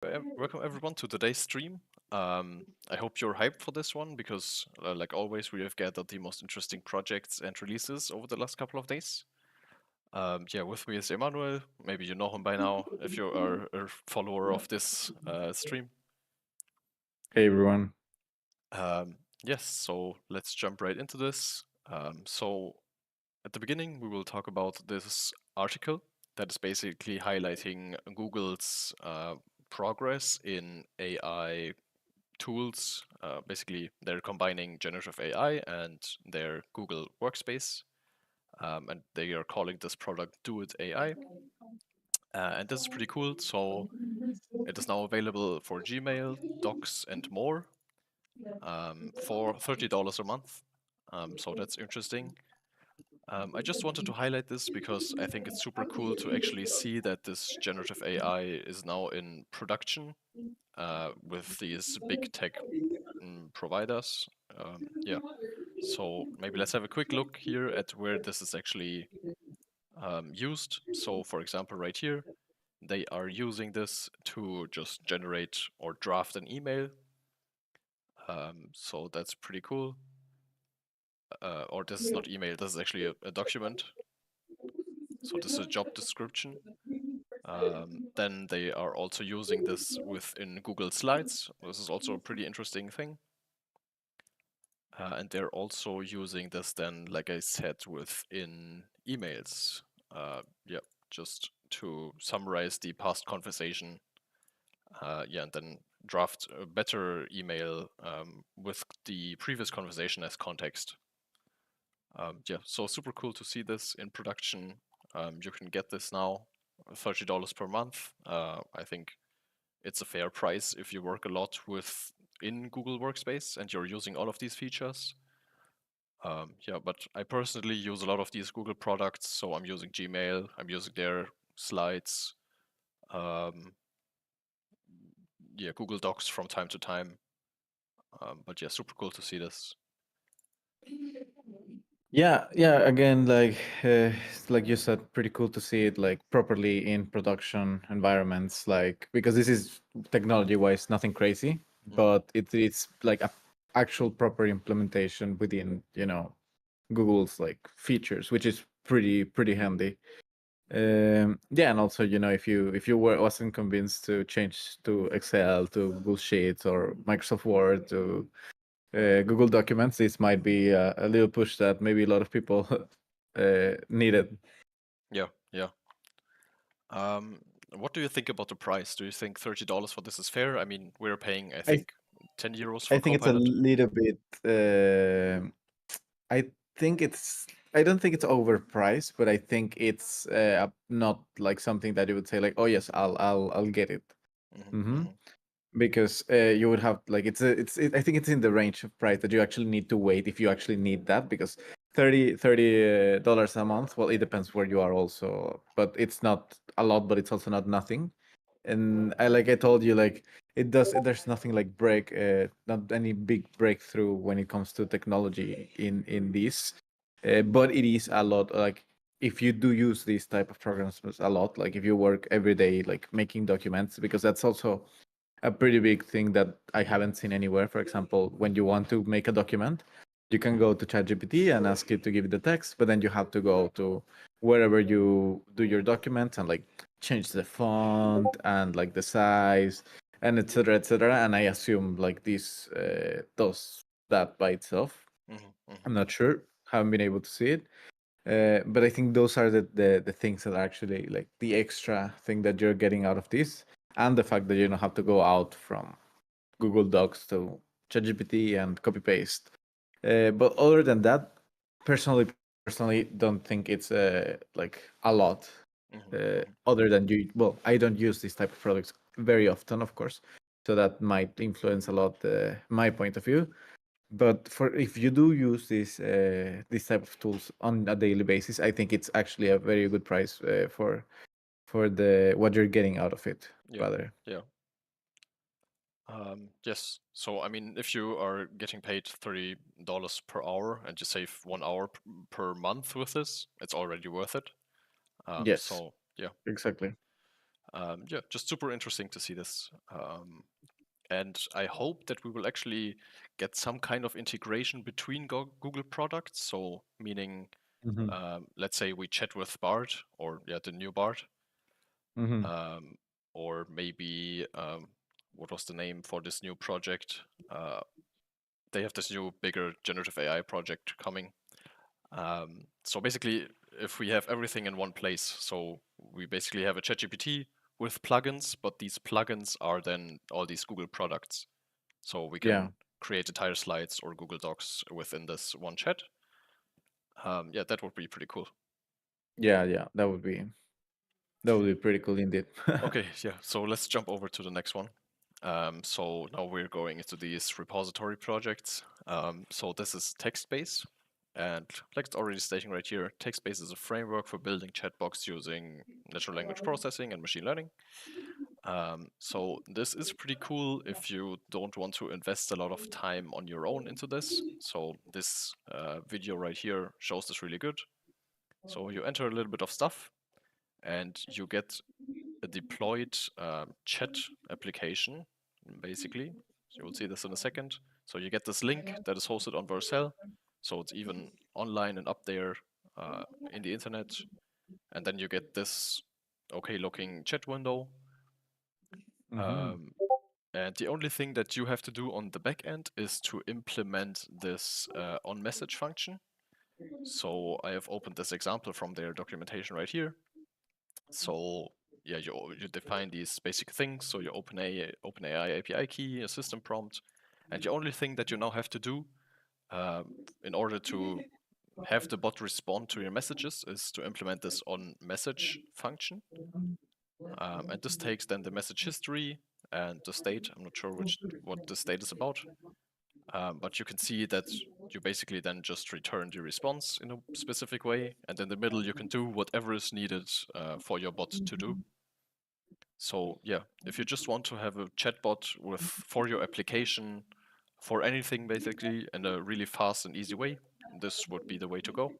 Welcome everyone to today's stream. I hope you're hyped for this one because, like always, we have gathered the most interesting projects and releases over the last couple of days. Yeah, with me is Emmanuel. Maybe you know him by now if you are a follower of this stream. Hey everyone. Yes, so let's jump right into this. So at the beginning, we will talk about this article that is basically highlighting Google's progress in AI tools. Basically, they're combining generative AI and their Google Workspace, and they are calling this product Do It AI. And this is pretty cool. So it is now available for Gmail, Docs, and more for $30 a month. So that's interesting. I just wanted to highlight this because I think it's super cool to actually see that this generative AI is now in production with these big tech providers. Yeah, so maybe let's have a quick look here at where this is actually used. So, for example, right here, they are using this to just generate or draft an email. So that's pretty cool. Or this is not email, this is actually a document. So this is a job description. Then they are also using this within Google Slides. This is also a pretty interesting thing. And they're also using this then, like I said, within emails. Yeah, just to summarize the past conversation. Yeah, and then draft a better email with the previous conversation as context. Yeah, so super cool to see this in production. You can get this now, $30 per month. I think it's a fair price if you work a lot in Google Workspace and you're using all of these features. Yeah, but I personally use a lot of these Google products, so I'm using Gmail, I'm using their slides, yeah, Google Docs from time to time. But yeah, super cool to see this. Yeah. Again, like you said, pretty cool to see it like properly in production environments. Like because this is technology-wise nothing crazy, Mm-hmm. but it's like a actual proper implementation within Google's like features, which is pretty handy. Yeah, and also if you wasn't convinced to change to Excel to Google Sheets or Microsoft Word to Google Documents, this might be a little push that maybe a lot of people needed. Yeah. What do you think about the price? Do you think $30 for this is fair? I mean, we're paying, I I think, 10 euros I for think it's a Copilot. little bit. I think it's. I don't think it's overpriced, but I think it's not like something that you would say like, oh yes, I'll get it. Mm-hmm, hmm mm-hmm, Because you would have like I think it's in the range of price that you actually need to wait if you actually need that, because $30 a month, well, it depends where you are also, but it's not a lot, but it's also not nothing. And I told you, like there's nothing like not any big breakthrough when it comes to technology in this, but it is a lot. Like if you do use these type of programs a lot, like if you work every day like making documents, because that's also a pretty big thing that I haven't seen anywhere. For example, when you want to make a document, you can go to ChatGPT and ask it to give you the text, but then you have to go to wherever you do your documents and like change the font and like the size and etc etc. And I assume like this does that by itself. mm-hmm, mm-hmm. I'm not sure. Haven't been able to see it. But I think those are the things that are actually like the extra thing that you're getting out of this, and the fact that you don't have to go out from Google Docs to ChatGPT and copy paste. But other than that, personally, don't think it's like a lot. Mm-hmm, mm-hmm. Other than well, I don't use this type of products very often, of course, so that might influence a lot my point of view. But for if you do use this type of tools on a daily basis, I think it's actually a very good price for the what you're getting out of it. Yeah, Rather, yeah. Yes. So, I mean, if you are getting paid $30 per hour and you save 1 hour per month with this, it's already worth it. yes, So, yeah. exactly. Yeah, just super interesting to see this. And I hope that we will actually get some kind of integration between Google products. So, meaning, Hmm. let's say we chat with Bart, or yeah, the new Bart, Hmm. um, or maybe what was the name for this new project? They have this new bigger generative AI project coming. So basically, if we have everything in one place, so we basically have a ChatGPT with plugins, but these plugins are then all these Google products. So we Yeah, can create entire slides or Google Docs within this one chat. Yeah, that would be pretty cool. yeah, yeah. That would be pretty cool indeed. Okay, yeah, so let's jump over to the next one. So now we're going into these repository projects. So this is Textbase. And like it's already stating right here, Textbase is a framework for building chatbots using natural language processing and machine learning. So this is pretty cool if you don't want to invest a lot of time on your own into this. So this video right here shows this really good. So you enter a little bit of stuff and you get a deployed chat application, basically. So you will see this in a second. So you get this link that is hosted on Vercel. So it's even online and up there in the internet. And then you get this okay looking chat window. Hmm. Um, and the only thing that you have to do on the back end is to implement this on message function. So I have opened this example from their documentation right here. So yeah, you define these basic things. So your OpenAI API key, a system prompt, and the only thing that you now have to do in order to have the bot respond to your messages is to implement this on message function. And this takes then the message history and the state. I'm not sure what the state is about, but you can see that you basically then just return the response in a specific way, and in the middle you can do whatever is needed for your bot to do. So yeah, if you just want to have a chatbot with for your application, for anything basically, in a really fast and easy way, this would be the way to go.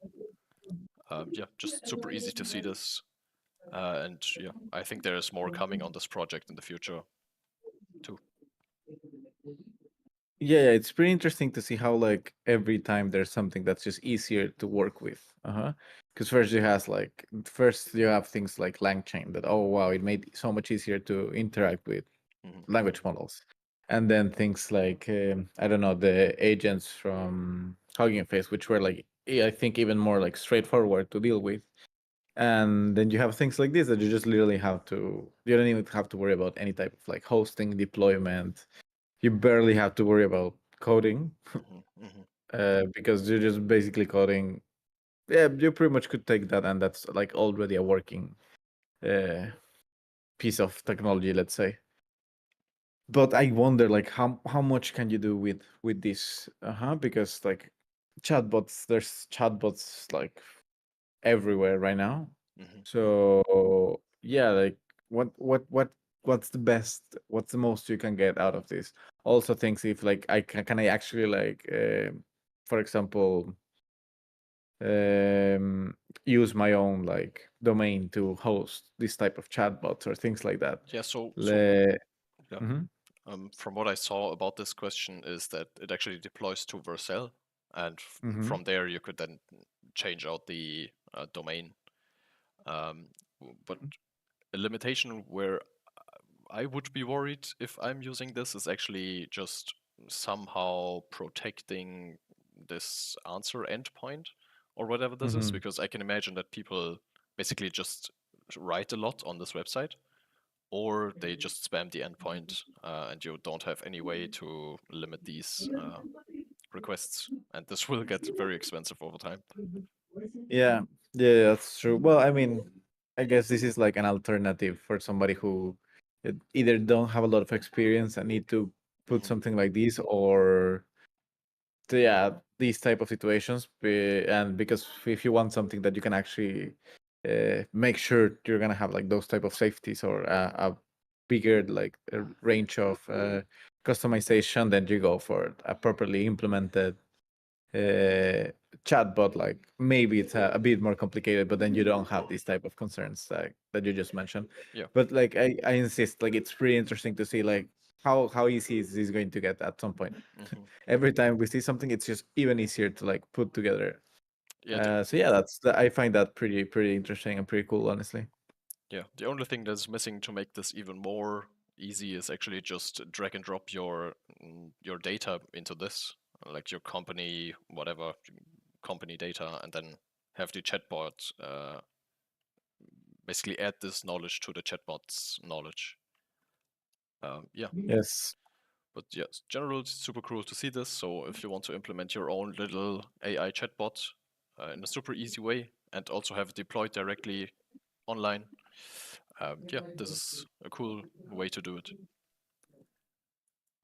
Yeah, just super easy to see this, and yeah, I think there is more coming on this project in the future too. Yeah, yeah, it's pretty interesting to see how like every time there's something that's just easier to work with. Uh-huh. Because first you have things like LangChain that, oh wow, it made it so much easier to interact with Hmm. language models. And then things like I don't know, the agents from Hugging Face, which were like I think even more like straightforward to deal with. And then you have things like this that you just literally have to, you don't even have to worry about any type of like hosting, deployment. You barely have to worry about coding Hmm. Hmm. because you're just basically coding. Yeah, you pretty much could take that, and that's like already a working uh, piece of technology, let's say. But I wonder, like, how much can you do with this? Because like there's chatbots like everywhere right now. Hmm. Hmm. So yeah, like what's the best? What's the most you can get out of this? Also, things if like can I actually like, for example, um, use my own like domain to host this type of chatbots or things like that. Yeah, so Le- yeah. Mhm. From what I saw about this question is that it actually deploys to Vercel, and Mhm. from there you could then change out the domain. Um, but a limitation where I would be worried if I'm using this is actually just somehow protecting this answer endpoint or whatever this is, Mhm. because I can imagine that people basically just write a lot on this website, or they just spam the endpoint, and you don't have any way to limit these requests, and this will get very expensive over time. Yeah, yeah, that's true. Well, I mean, I guess this is like an alternative for somebody who either don't have a lot of experience and need to put Hmm. something like this, or yeah, these type of situations. And because if you want something that you can actually make sure you're gonna have like those type of safeties or a bigger like range of customization, then you go for a properly implemented uh, chatbot, like maybe it's a bit more complicated, but then you don't have these type of concerns that you just mentioned. Yeah. But like I insist, like it's pretty interesting to see like how easy is this going to get at some point. Hmm. Every time we see something, it's just even easier to like put together. Yeah. So yeah, I find that pretty interesting and pretty cool, honestly. Yeah. The only thing that's missing to make this even more easy is actually just drag and drop your data into this, like your company, whatever company data, and then have the chatbot basically add this knowledge to the chatbot's knowledge. Yeah. Yes. But yes, generally it's super cool to see this. So if you want to implement your own little AI chatbot in a super easy way and also have it deployed directly online, yeah, this is a cool way to do it.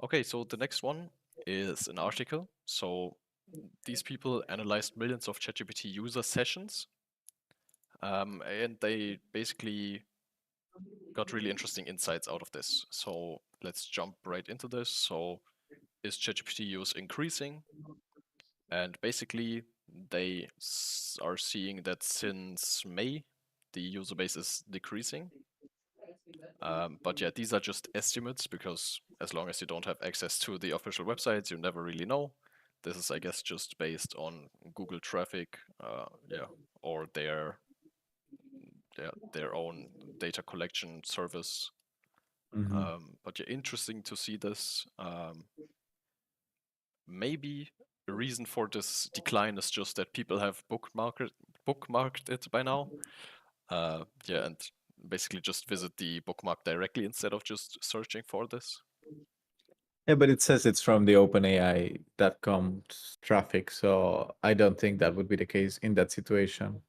Okay, so the next one is an article. So these people analyzed millions of ChatGPT user sessions, and they basically got really interesting insights out of this. So let's jump right into this. So is ChatGPT use increasing? And basically, they are seeing that since May, the user base is decreasing. But yeah, these are just estimates because as long as you don't have access to the official websites, you never really know. This is, I guess, just based on Google traffic, yeah, or their own data collection service. Hmm. But yeah, interesting to see this. Maybe a reason for this decline is just that people have bookmarked it by now. Yeah, and basically just visit the bookmark directly instead of just searching for this. Yeah, but it says it's from the OpenAI.com traffic, so I don't think that would be the case in that situation.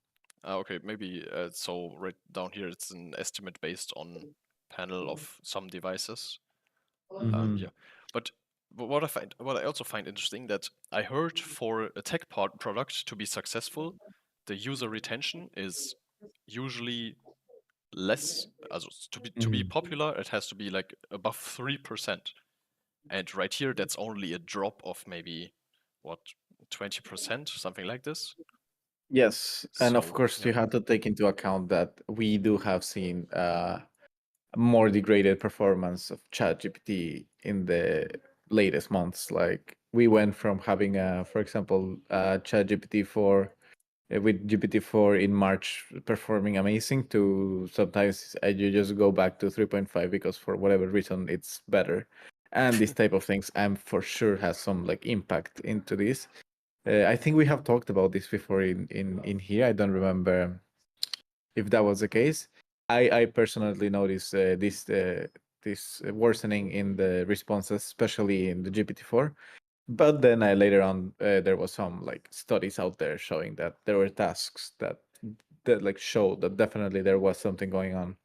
Okay, maybe so right down here it's an estimate based on panel of some devices. Hmm. Yeah, but what I also find interesting that I heard for a tech product to be successful, the user retention is usually less. Also, to be Hmm. popular, it has to be like above 3%, and right here that's only a drop of maybe what 20%, something like this. Yes, and of So course yeah. you have to take into account that we do have seen more degraded performance of ChatGPT in the latest months. Like we went from having, for example, ChatGPT 4 with GPT-4 in March performing amazing to sometimes you just go back to 3.5 because for whatever reason it's better. And this type of things I'm for sure has some like impact into this. I think we have talked about this before in here. I don't remember if that was the case. I personally noticed this worsening in the responses, especially in the GPT-4. But then I later on there was some like studies out there showing that there were tasks that like showed that definitely there was something going on.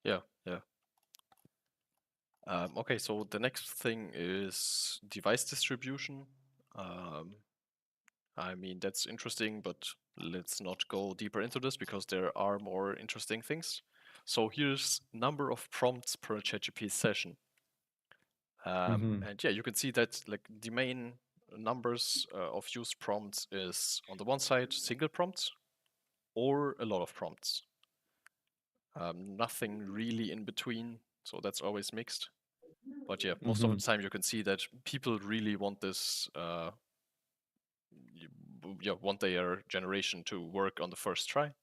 Yeah, yeah. Okay, so the next thing is device distribution. Um, I mean, that's interesting, but let's not go deeper into this because there are more interesting things. So here's number of prompts per ChatGPT session. Hmm. And yeah, you can see that like the main numbers of used prompts is on the one side single prompts or a lot of prompts. Nothing really in between, so that's always mixed. But yeah, most of the Hmm. time you can see that people really want this, yeah, want their generation to work on the first try.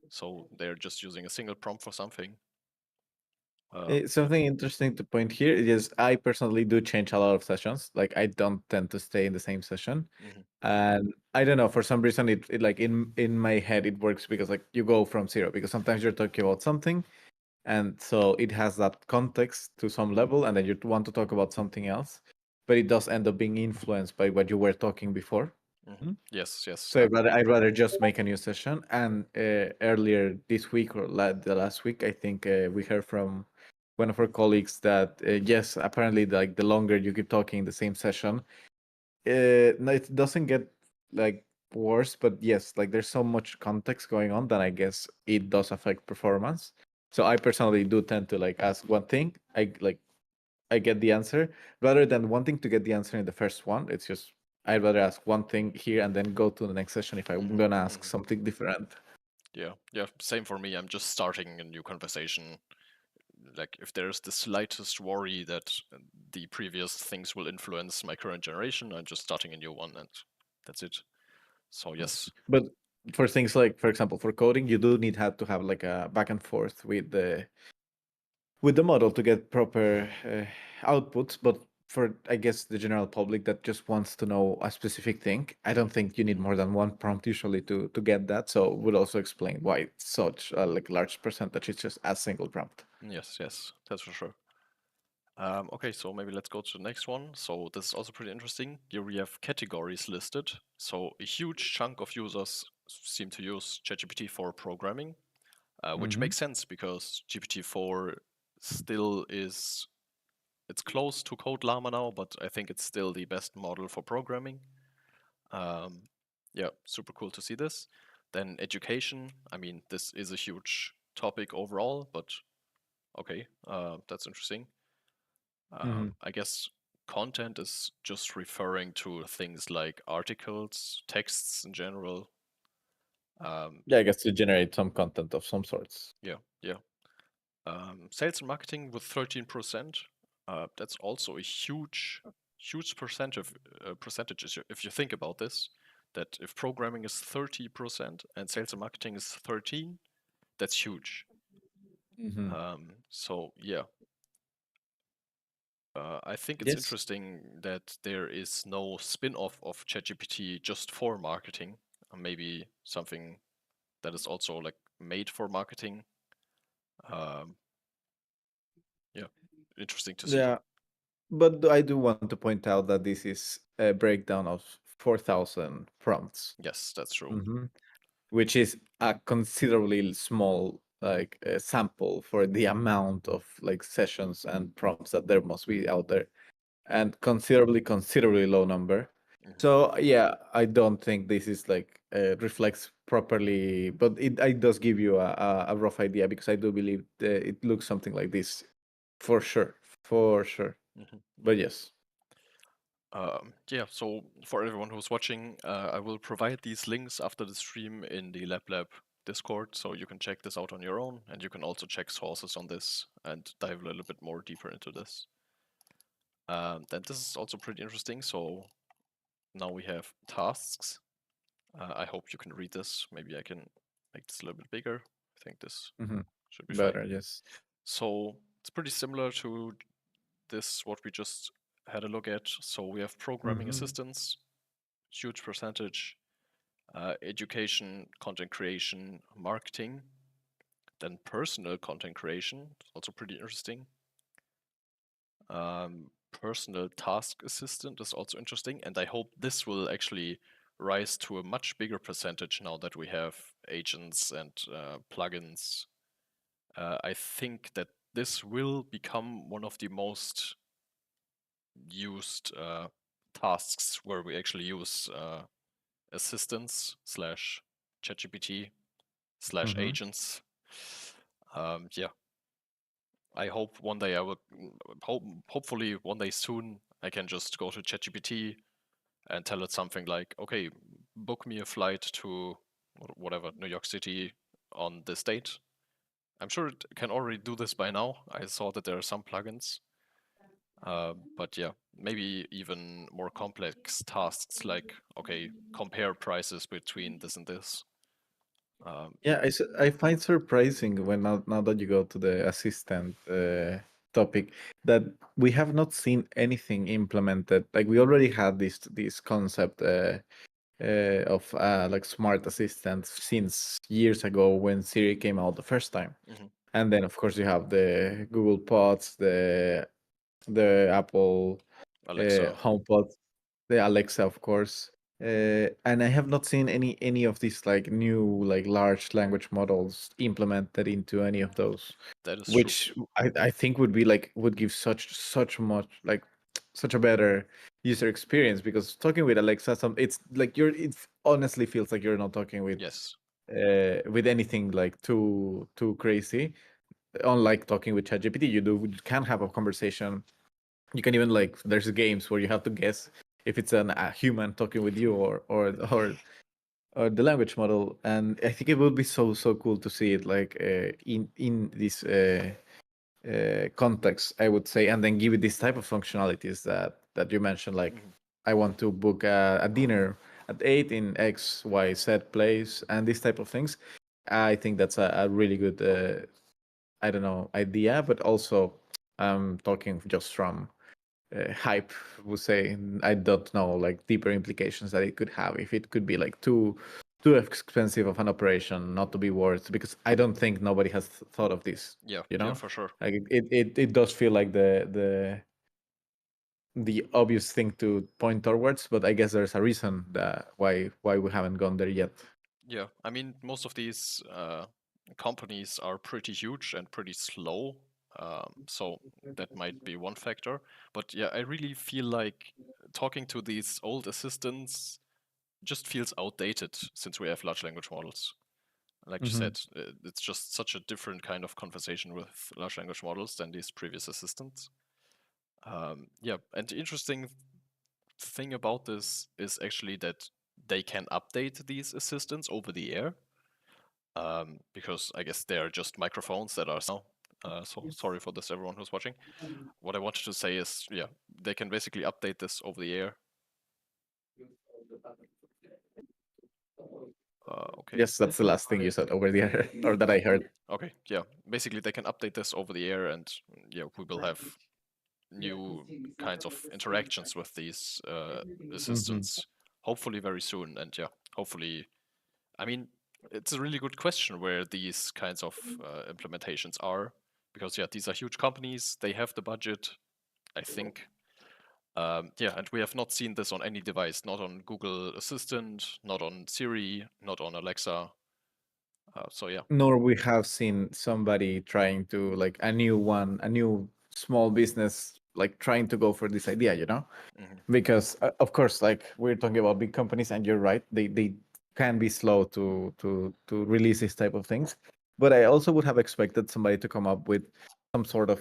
So they're just using a single prompt for something. Yeah. Something interesting to point here is I personally do change a lot of sessions. Like I don't tend to stay in the same session. Hmm. And I don't know, for some reason it like in my head it works because like you go from zero because sometimes you're talking about something and so it has that context to some level and then you want to talk about something else, but it does end up being influenced by what you were talking before. Hmm. Mm. Yes, yes. So I'd rather just make a new session. And earlier this week or the last week I think we heard from one of our colleagues that yes, apparently like the longer you keep talking in the same session, no, it doesn't get like worse, but yes, like there's so much context going on that I guess it does affect performance. So I personally do tend to like ask one thing, I get the answer rather than wanting to get the answer in the first one. It's just I'd rather ask one thing here and then go to the next session if I'm gonna ask Mhm. something different. Yeah, yeah, same for me. I'm just starting a new conversation. Like, if there's the slightest worry that the previous things will influence my current generation, I'm just starting a new one, and that's it. So yes. But for things like, for example, for coding, you do need to have like a back and forth with the model to get proper outputs. But for, I guess, the general public that just wants to know a specific thing, I don't think you need more than one prompt usually to get that. So would also explain why it's such a like large percentage is just a single prompt. Yes, yes, that's for sure. Okay, so maybe let's go to the next one. So this is also pretty interesting. Here we have categories listed. So a huge chunk of users seem to use ChatGPT for programming, which Mm-hmm. makes sense because GPT-4 still is, it's close to Code Llama now, but I think it's still the best model for programming. Yeah, super cool to see this. Then education. I mean, this is a huge topic overall, but okay, that's interesting. Mm-hmm. I guess content is just referring to things like articles, texts in general. Yeah, I guess to generate some content of some sorts. Yeah, yeah. Sales and marketing with 13%. That's also a huge, huge percentage if you think about this. That if programming is 30% and sales and marketing is 13, that's huge. Mm-hmm. So yeah, I think it's Yes. interesting that there is no spin-off of ChatGPT just for marketing. Maybe something that is also like made for marketing. Um, yeah, interesting to see. Yeah, but I do want to point out that this is a breakdown of 4,000 prompts. Yes, that's true. Mm-hmm. Which is a considerably small like sample for the amount of like sessions and prompts that there must be out there, and considerably low number. Hmm. So yeah, I don't think this is like reflects properly, but it does give you a rough idea, because I do believe it looks something like this for sure, for sure. Hmm. But yes. Yeah, so for everyone who's watching, I will provide these links after the stream in the LabLab Discord, so you can check this out on your own, and you can also check sources on this and dive a little bit more deeper into this. Then this is also pretty interesting. So now we have tasks. I hope you can read this. Maybe I can make this a little bit bigger. I think this Hmm. should be fine. Better, yes. So it's pretty similar to this, what we just had a look at. So we have programming Hmm. assistance, huge percentage, education, content creation, marketing, then personal content creation, also pretty interesting. Personal task assistant is also interesting, and I hope this will actually rise to a much bigger percentage now that we have agents and plugins. I think that this will become one of the most used tasks where we actually use assistants slash ChatGPT slash Hmm. agents. Yeah, I hope one day I will. Hopefully one day soon I can just go to ChatGPT and tell it something like, "Okay, book me a flight to whatever New York City on this date." I'm sure it can already do this by now. I saw that there are some plugins, but yeah, maybe even more complex tasks like, okay, compare prices between this and this. Yeah, I find surprising when now that you go to the assistant topic, that we have not seen anything implemented. Like we already had this concept of like smart assistants since years ago when Siri came out the first time, Mhm. and then of course you have the Google Pods, the Apple Alexa, HomePod, the Alexa, of course. And I have not seen any of these like new like large language models implemented into any of those, that is true. which I think would be like would give such much like such a better user experience, because talking with Alexa, it's like it honestly feels like you're not talking Yes. with anything like too crazy. Unlike talking with ChatGPT, you can have a conversation. You can even like there's games where you have to guess if it's a human talking with you or the language model. And I think it would be so cool to see it like in this context, I would say, and then give it this type of functionalities that you mentioned, like Mhm. I want to book a dinner at 8 in XYZ place and this type of things. I think that's a really good I don't know idea, but also talking just from hype, would say. I don't know like deeper implications that it could have, if it could be like too expensive of an operation not to be worth, because I don't think nobody has thought of this, Yeah, you yeah, know. for sure. Like it does feel like the obvious thing to point towards, but I guess there's a reason that why we haven't gone there yet. Yeah, I mean, most of these companies are pretty huge and pretty slow, so that might be one factor. But yeah, I really feel like talking to these old assistants just feels outdated since we have large language models. Like you Hmm. said, it's just such a different kind of conversation with large language models than these previous assistants. Yeah, and the interesting thing about this is actually that they can update these assistants over the air, because I guess they are just microphones that are now. So sorry for this, everyone who's watching. What I wanted to say is, yeah, they can basically update this over the air. Okay. Yes, that's the last thing you said over there, or that I heard. Okay. Yeah. Basically, they can update this over the air, and yeah, we will have new kinds of interactions with these Hmm. assistants, hopefully very soon. And yeah, hopefully, I mean, it's a really good question where these kinds of implementations are, because yeah, these are huge companies. They have the budget, I think. Yeah, and we have not seen this on any device, not on Google Assistant, not on Siri, not on Alexa. So yeah. Nor we have seen somebody trying to like a new small business like trying to go for this idea, you know. Mhm. Because of course, like we're talking about big companies, and you're right, they can be slow to release this type of things. But I also would have expected somebody to come up with some sort of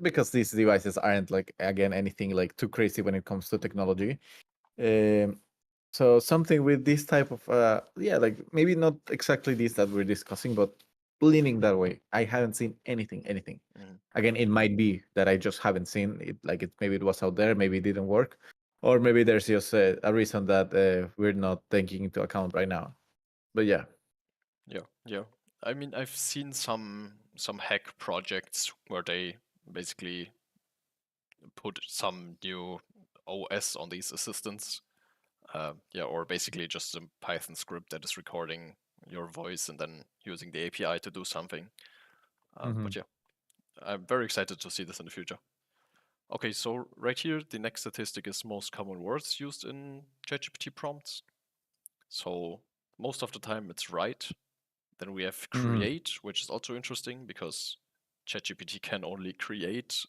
because these devices aren't like, again, anything like too crazy when it comes to technology. um, so something with this type of yeah, like maybe not exactly this that we're discussing, but leaning that way. I haven't seen anything. Mhm. Again, it might be that I just haven't seen it. Like it, maybe it was out there, maybe it didn't work, or maybe there's just a reason that we're not taking into account right now. But yeah. Yeah, yeah. I mean, I've seen some hack projects where they basically put some new OS on these assistants. Yeah, or basically just a Python script that is recording your voice and then using the API to do something. Hmm. But yeah, I'm very excited to see this in the future. Okay, so right here, the next statistic is most common words used in ChatGPT prompts. So most of the time it's right. Then we have Hmm. create, which is also interesting because ChatGPT can only create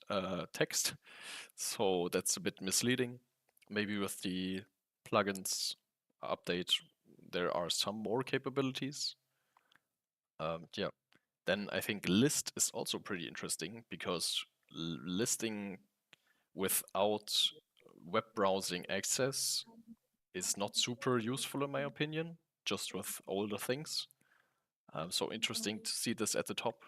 text. So that's a bit misleading. Maybe with the plugins update, there are some more capabilities. Yeah. Then I think list is also pretty interesting because listing without web browsing access is not super useful in my opinion, just with older things. So interesting to see this at the top.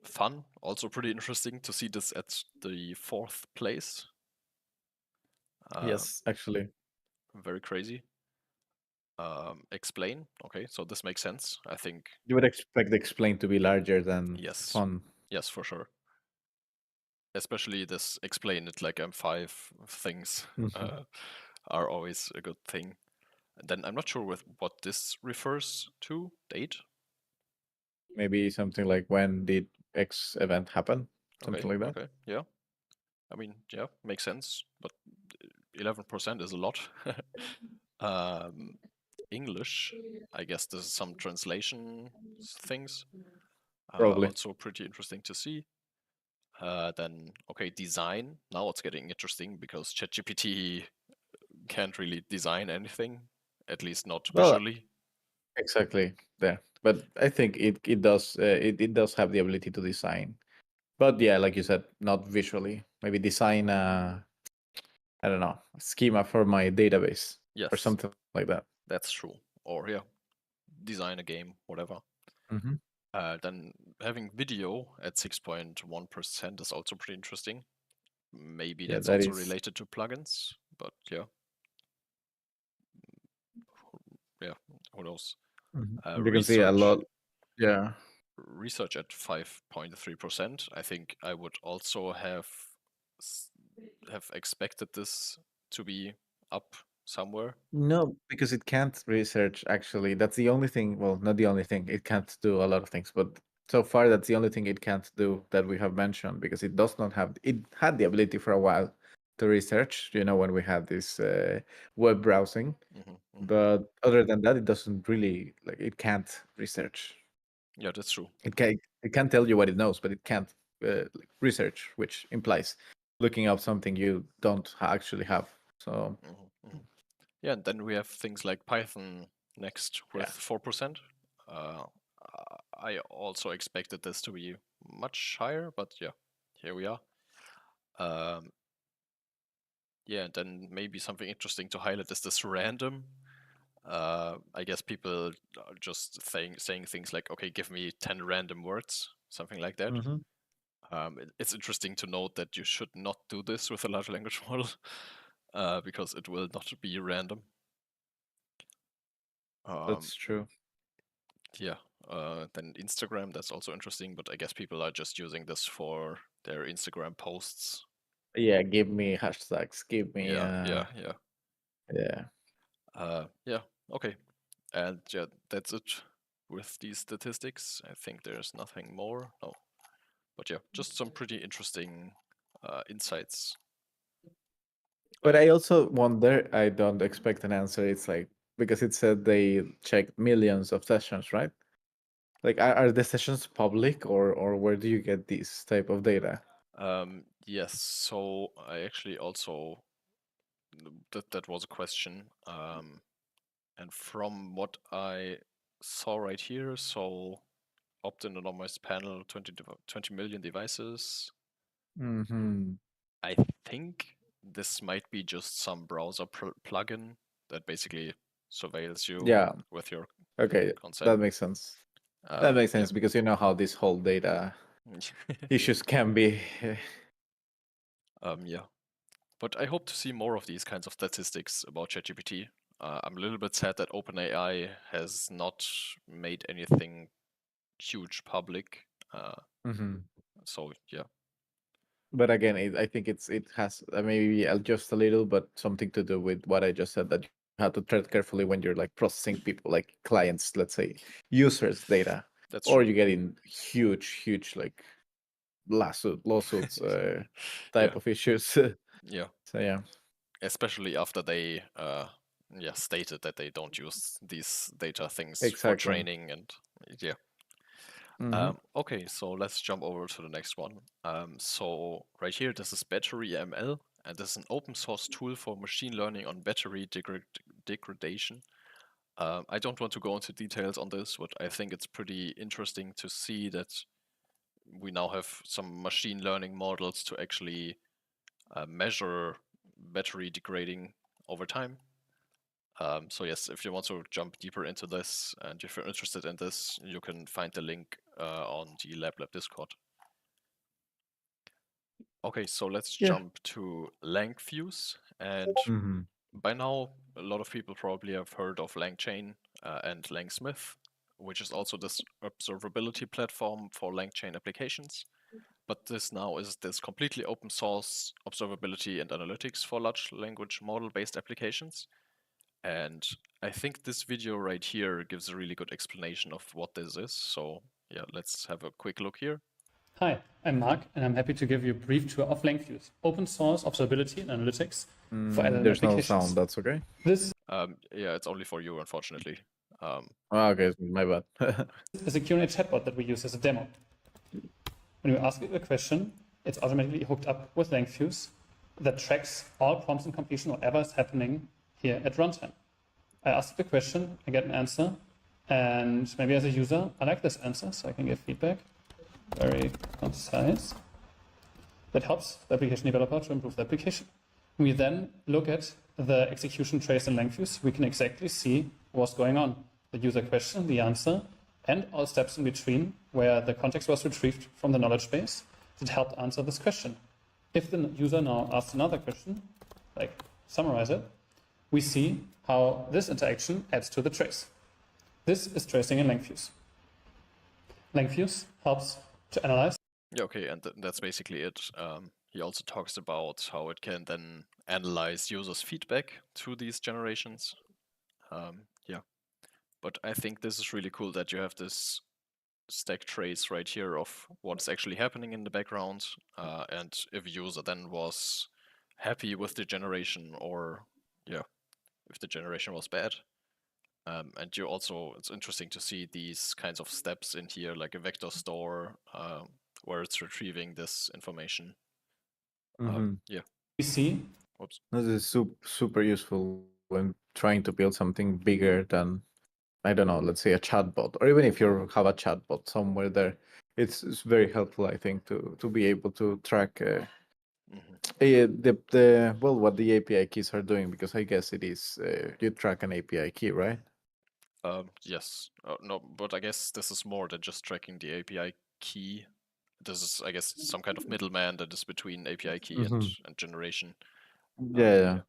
Fun, also pretty interesting to see this at the fourth place. Uh, Yes, actually, very crazy. Explain, okay, so this makes sense. I think you would expect the explain to be larger than yes, fun. yes, for sure. Especially this explain it like I'm five things Mhm. uh, are always a good thing. And then I'm not sure with what this refers to. Date. Maybe something like, when did X event happen, Okay, something like that. okay, yeah. I mean, yeah, makes sense. But 11% is a lot. um, English, I guess this is some translation things. Probably. Also pretty interesting to see. Then, okay, design. Now it's getting interesting because ChatGPT can't really design anything, at least not Well, visually. exactly there. But I think it does it does have the ability to design. But yeah, like you said, not visually. Maybe design I don't know, schema for my database or Yes, something like that. that's true. Or yeah, design a game, whatever. Mm-hmm. Then having video at 6.1% is also pretty interesting. Maybe Yeah, that's that also is. related to plugins, but yeah, who knows? You can see a lot. Yeah. Research at 5.3%. I think I would also have expected this to be up somewhere. No, because it can't research actually. That's the only thing. Well, not the only thing. It can't do a lot of things, but so far that's the only thing it can't do that we have mentioned because it does not have. It had the ability for a while to research. When we had this web browsing, but other than that, it doesn't really like. It can't research. Yeah, that's true. It can tell you what it knows, but it can't research, which implies looking up something you don't actually have. So Yeah, and then we have things like Python next with yeah. 4%. Uh, I also expected this to be much higher, but yeah, here we are. Yeah, and then maybe something interesting to highlight is this random. I guess people are just saying things like, okay, give me 10 random words, something like that. It's interesting to note that you should not do this with a large language model because it will not be random. That's true. Yeah, then Instagram, that's also interesting, but I guess people are just using this for their Instagram posts. Yeah, give me hashtags. Give me Yeah. yeah. Yeah, okay. And yeah, that's it with these statistics. I think there's nothing more. No. But yeah, just some pretty interesting insights. But I also wonder, I don't expect an answer. It's like because it said they checked millions of sessions, right? Like are the sessions public or where do you get this type of data? Yes, so I actually also that was a question. And from what I saw right here, so opt-in anonymized panel, 20 million devices. Mm-hmm. I think this might be just some browser plugin that basically surveils you Yeah. with your Okay, consent. that makes sense. That makes Yeah. sense because you know how this whole data issues can be. Yeah. But I hope to see more of these kinds of statistics about ChatGPT. I'm a little bit sad that OpenAI has not made anything huge public. Mhm. So yeah, But again, I think it has maybe just a little, but something to do with what I just said that you have to tread carefully when you're like processing people, like clients, let's say, users' data, that's or true. you get in huge like lawsuits Yeah, type of issues. yeah. So yeah, Especially after they stated that they don't use these data things for exactly. training and yeah. Hmm. Okay, so let's jump over to the next one. So right here, this is Battery ML, and this is an open source tool for machine learning on battery degradation. I don't want to go into details on this, but I think it's pretty interesting to see that we now have some machine learning models to actually measure battery degrading over time. So yes, if you want to jump deeper into this and if you're interested in this, you can find the link on the LabLab Discord. Okay, so let's Yeah. jump to LengthViews. And Hmm. by now, a lot of people probably have heard of LangChain and LangSmith, which is also this observability platform for LangChain applications. But this now is this completely open source observability and analytics for large language model based applications. And I think this video right here gives a really good explanation of what this is. So yeah, let's have a quick look here. Hi, I'm Mark, and I'm happy to give you a brief tour of LengthViews, open source observability and analytics for LLM There's no applications. sound. That's okay. This Yeah, it's only for you, unfortunately. Okay, my bad. is a Q&A chatbot that we use as a demo. When you ask it a question, it's automatically hooked up with LengthViews that tracks all prompts and completion, whatever is happening here at runtime. I ask the question, I get an answer, and maybe as a user, I like this answer, so I can give feedback. Very concise. That helps the application developer to improve the application. we then look at the execution trace in LengthViews, we can exactly see what's going on. The user question, the answer, and all steps in between where the context was retrieved from the knowledge base that helped answer this question. If the user now asks another question, like summarize it, we see how this interaction adds to the trace. This is tracing in LengthViews. LengthViews helps to analyze. Yeah, okay, and that's basically it. He also talks about how it can then analyze users' feedback to these generations. Yeah, but I think this is really cool that you have this stack trace right here of what's actually happening in the background, and if a user then was happy with the generation, or yeah, if the generation was bad. And you also, it's interesting to see these kinds of steps in here, like a vector store, where it's retrieving this information. Yeah. We see. Oops. This is super useful when trying to build something bigger than, I don't know, let's say a chatbot, or even if you have a chatbot somewhere there, it's very helpful, I think, to be able to track what the API keys are doing, because I guess it is you track an API key, right? Yes. No, but I guess this is more than just tracking the API key. This is, I guess, some kind of middleman that is between API key and generation. Yeah.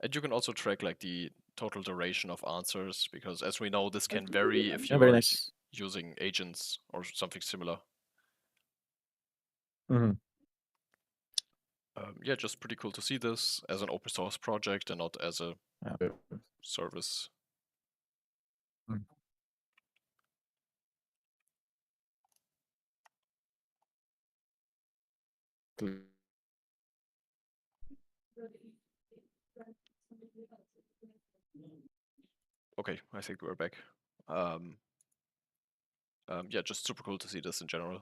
And you can also track like the total duration of answers, because as we know, this can vary if Yeah, you very are nice. using agents or something similar. Yeah, just pretty cool to see this as an open source project and not as a service. Okay, I think we're back. Yeah, just super cool to see this in general.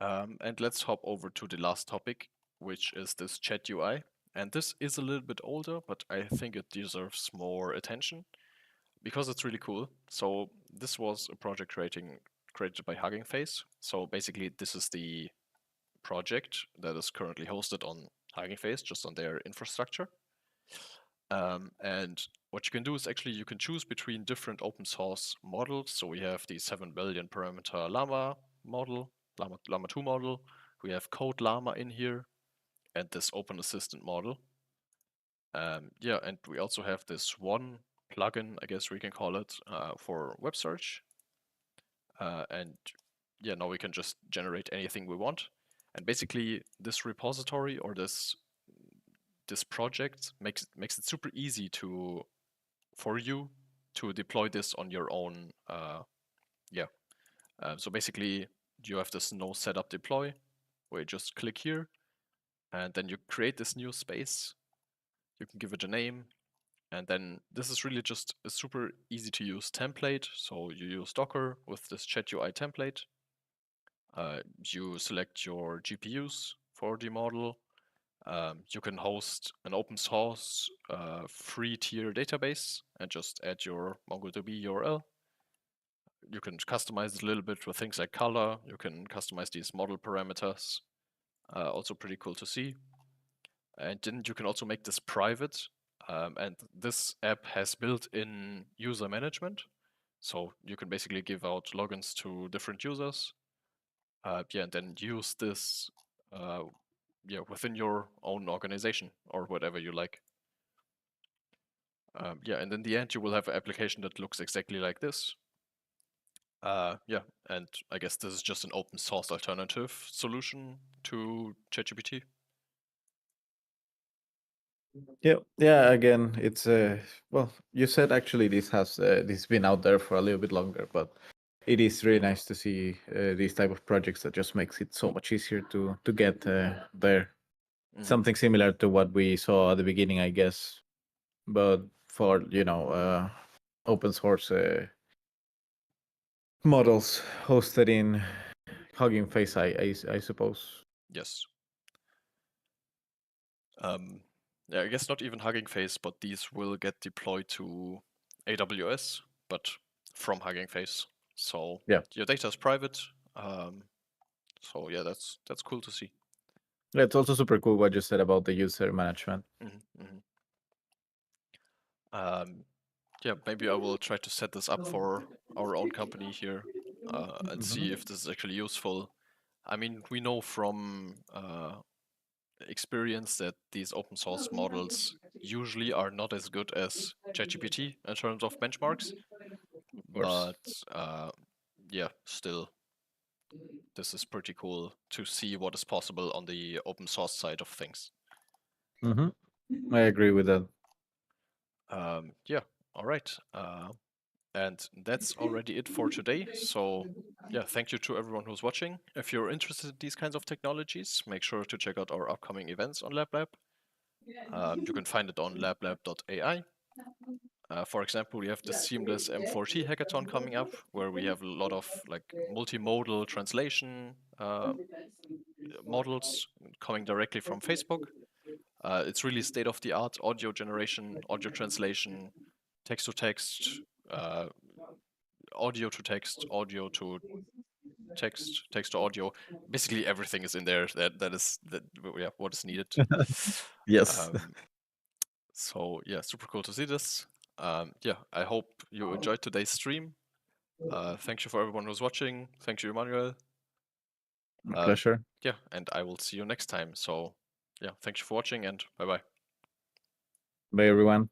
And let's hop over to the last topic, which is this chat UI. And this is a little bit older, but I think it deserves more attention because it's really cool. So this was a project created by Hugging Face. So basically, this is the project that is currently hosted on Hugging Face, just on their infrastructure. And what you can do is actually you can choose between different open source models. So we have the 7 billion parameter Llama model, Llama 2 model. We have Code Llama in here, and this Open Assistant model. Yeah, and we also have this one plugin, I guess we can call it, for web search. And yeah, now we can just generate anything we want. And basically, this repository or this project makes it super easy for you to deploy this on your own. So basically, you have this no setup deploy, where you just click here, and then you create this new space. You can give it a name, and then this is really just a super easy to use template. So you use Docker with this chat UI template. You select your GPUs for the model. You can host an open source free tier database and just add your MongoDB URL. You can customize it a little bit with things like color. You can customize these model parameters. Also pretty cool to see. And then you can also make this private. And this app has built-in user management. So you can basically give out logins to different users. Yeah, and then use this within your own organization or whatever you like. Yeah, and in the end, you will have an application that looks exactly like this. Yeah, and I guess this is just an open source alternative solution to ChatGPT. Yeah. Again, it's well, you said actually this has been out there for a little bit longer, but it is really nice to see these type of projects that just makes it so much easier to get there. Something similar to what we saw at the beginning, I guess, but for open source models hosted in Hugging Face, I suppose. Yes. Yeah, I guess not even Hugging Face, but these will get deployed to AWS, but from Hugging Face. So yeah, your data is private. So yeah, that's cool to see. Yeah, it's also super cool what you said about the user management. Yeah, maybe I will try to set this up for our own company here and see if this is actually useful. I mean, we know from experience that these open source models usually are not as good as ChatGPT in terms of benchmarks, Course. but yeah, still, this is pretty cool to see what is possible on the open source side of things. I agree with that. Yeah, all right. And that's already it for today. So yeah, thank you to everyone who's watching. If you're interested in these kinds of technologies, make sure to check out our upcoming events on LabLab. You can find it on lablab.ai. For example, we have the Seamless M4T hackathon coming up, where we have a lot of like multimodal translation models coming directly from Facebook. It's really state-of-the-art audio generation, audio translation, text-to-text, audio to text, audio to text, text to audio. Basically, everything is in there. That is what is needed. Yes. So yeah, super cool to see this. Yeah, I hope you enjoyed today's stream. Thank you for everyone who's watching. Thank you, Emmanuel. My pleasure. Yeah, and I will see you next time. So yeah, thank you for watching and bye-bye. Bye, everyone.